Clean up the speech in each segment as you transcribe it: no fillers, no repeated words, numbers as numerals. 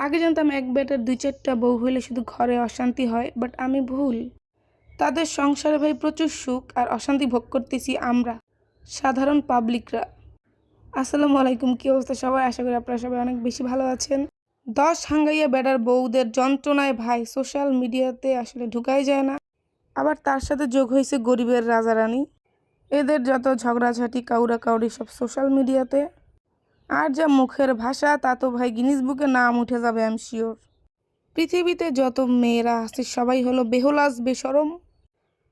আগে জানতাম এক বেটার ২-৪টা বউ হইলে শুধু ঘরে অশান্তি হয়, বাট আমি ভুল। তাদের সংসারে ভাই প্রচুর সুখ আর অশান্তি ভোগ করতেছি আমরা, সাধারণ পাবলিকরা। আসসালামু আলাইকুম, কী অবস্থা সবাই? আশা করি আপনারা সবাই অনেক বেশি ভালো আছেন। ১০ হাঙ্গাইয়া বেটার বউদের যন্ত্রণায় ভাই সোশ্যাল মিডিয়াতে আসলে ঢুকাই যায় না। আবার তার সাথে যোগ হয়েছে গরিবের রাজারানী। এদের যত ঝগড়াঝাটি কাউরি সব সোশ্যাল মিডিয়াতে। আর যা মুখের ভাষা, তা তো ভাই গিনিস বুকে নাম উঠে যাবে, আই এম শিওর। পৃথিবীতে যত মেয়েরা আছে সবাই হলো বেহুলাস বেশরম।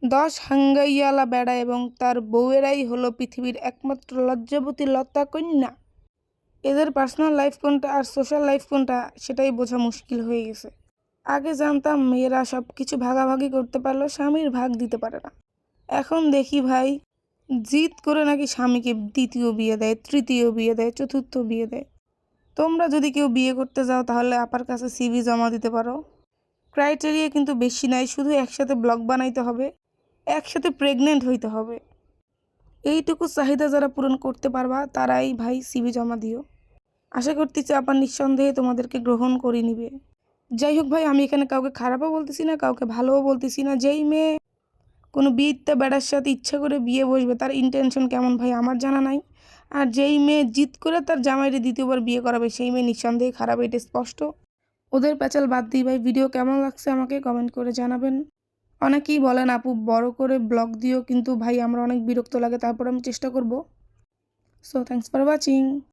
১০ হাঙ্গাইয়ালা বেড়া এবং তার বউয়েরাই হলো পৃথিবীর একমাত্র লজ্জাবতী লতা কন্যা। এদের পার্সোনাল লাইফ কোনটা আর সোশ্যাল লাইফ কোনটা সেটাই বোঝা মুশকিল হয়ে গেছে। আগে জানতাম মেয়েরা সব কিছু ভাগাভাগি করতে পারলেও স্বামীর ভাগ দিতে পারে না। এখন দেখি ভাই জিদ করে নাকি স্বামীকে দ্বিতীয় বিয়ে দেয়, তৃতীয় বিয়ে দেয়, চতুর্থ বিয়ে দেয়। তোমরা যদি কেউ বিয়ে করতে যাও তাহলে আপার কাছে সিভি জমা দিতে পারো। ক্রাইটেরিয়া কিন্তু বেশি নাই, শুধু একসাথে ব্লগ বানাইতে হবে, একসাথে প্রেগনেন্ট হইতে হবে। এইটুকু চাহিদা যারা পূরণ করতে পারবা তারাই ভাই সিভি জমা দিও। আশা করতেছি আপা নিঃসন্দেহে তোমাদেরকে গ্রহণ করে নিবে। যাই হোক ভাই, আমি এখানে কাউকে খারাপও বলতেছি না, কাউকে ভালোও বলতেছি না। যেই মেয়ে কোনো বিয়েতে বেড়ার সাথে ইচ্ছা করে বিয়ে বসবে তার ইন্টেনশন কেমন ভাই আমার জানা নাই। আর যেই মেয়ে জিদ করে তার জামাইরে দ্বিতীয়বার বিয়ে করাবে সেই মেয়ে নিঃসন্দেহে খারাপ, এটা স্পষ্ট। ওদের প্যাচাল বাদ দিই ভাই, ভিডিও কেমন লাগছে আমাকে কমেন্ট করে জানাবেন। অনেকেই বলেন আপু বড় করে ব্লগ দিও, কিন্তু ভাই আমরা অনেক বিরক্ত লাগে, তারপর আমি চেষ্টা করব। So thanks for watching.